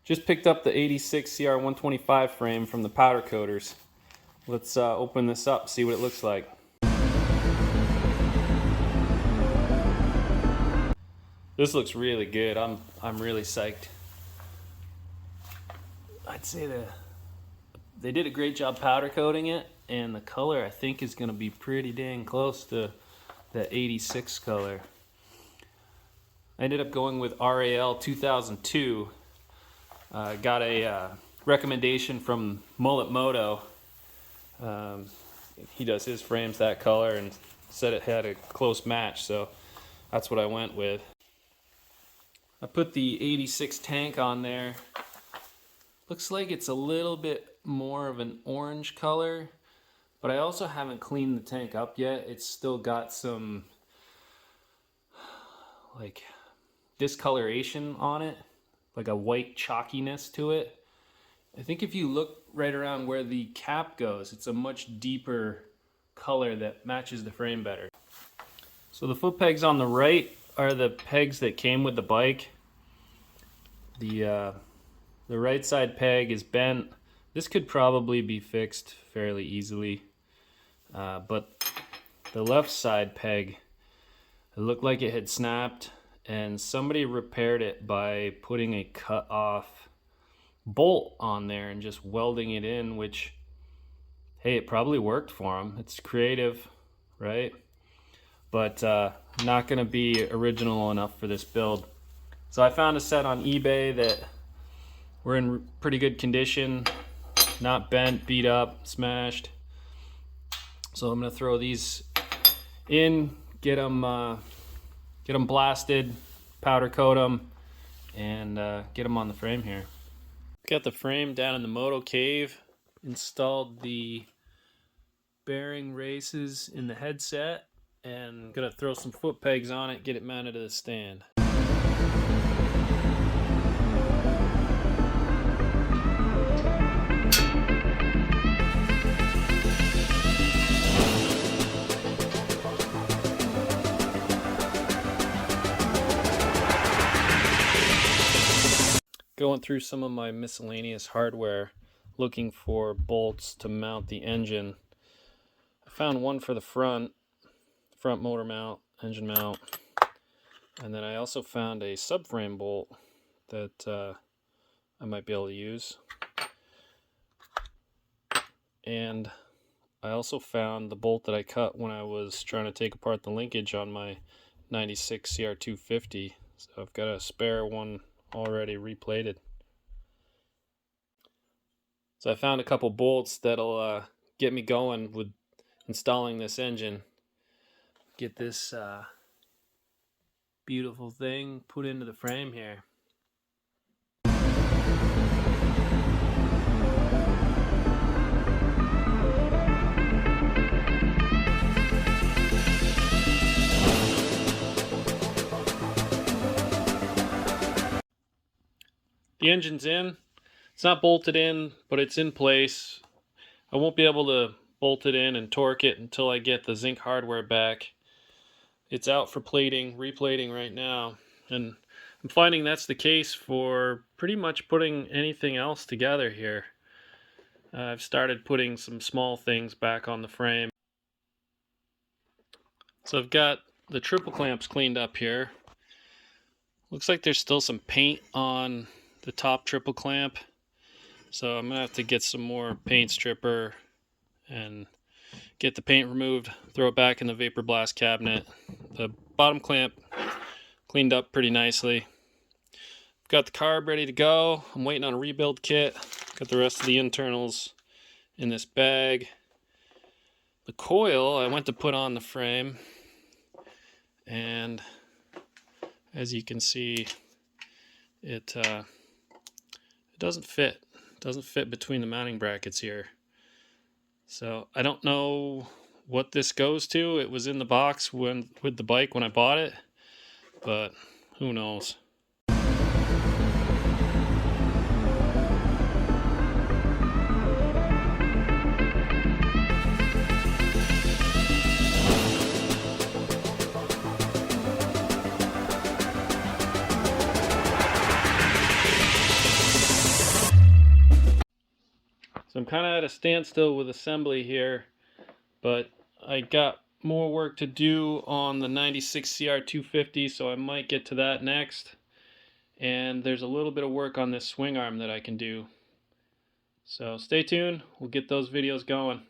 Just picked up the 86 CR125 frame from the powder coaters. Let's open this up, see what it looks like. This looks really good. I'm really psyched. I'd say they did a great job powder coating it, and the color I think is going to be pretty dang close to the 86 color. I ended up going with RAL 2002. Got a recommendation from Mullet Moto. He does his frames that color and said it had a close match, so that's what I went with. I put the 86 tank on there. Looks like it's a little bit more of an orange color, but I also haven't cleaned the tank up yet. It's still got some like discoloration on it, like a white chalkiness to it. I think if you look right around where the cap goes, it's a much deeper color that matches the frame better. So the foot pegs on the right are the pegs that came with the bike. The right side peg is bent. This could probably be fixed fairly easily, but the left side peg, it looked like it had snapped, and somebody repaired it by putting a cut off bolt on there and just welding it in, which, hey, it probably worked for them. It's creative, right? But not gonna be original enough for this build. So I found a set on eBay that were in pretty good condition, not bent, beat up, smashed. So I'm gonna throw these in, get them blasted, powder coat them, and get them on the frame here. Got the frame down in the moto cave, installed the bearing races in the headset, and gonna throw some foot pegs on it, get it mounted to the stand. Going through some of my miscellaneous hardware, looking for bolts to mount the engine. I found one for the front motor mount, engine mount, and then I also found a subframe bolt that I might be able to use. And I also found the bolt that I cut when I was trying to take apart the linkage on my 96 CR250. So I've got a spare one already replated. So I found a couple bolts that'll get me going with installing this engine. Get this beautiful thing put into the frame here. The engine's in. It's not bolted in, but it's in place. I won't be able to bolt it in and torque it until I get the zinc hardware back. It's out for plating, replating right now, and I'm finding that's the case for pretty much putting anything else together here. I've started putting some small things back on the frame. So I've got the triple clamps cleaned up here. Looks like there's still some paint on the top triple clamp, so I'm gonna have to get some more paint stripper and get the paint removed, throw it back in the vapor blast cabinet. The bottom clamp cleaned up pretty nicely. Got the carb ready to go. I'm waiting on a rebuild kit. Got the rest of the internals in this bag. The coil I went to put on the frame, and as you can see, it doesn't fit. It doesn't fit between the mounting brackets here. So I don't know what this goes to. It was in the box with the bike when I bought it, but who knows. So I'm kind of at a standstill with assembly here, but I got more work to do on the 96 CR250, so I might get to that next. And there's a little bit of work on this swing arm that I can do. So stay tuned, we'll get those videos going.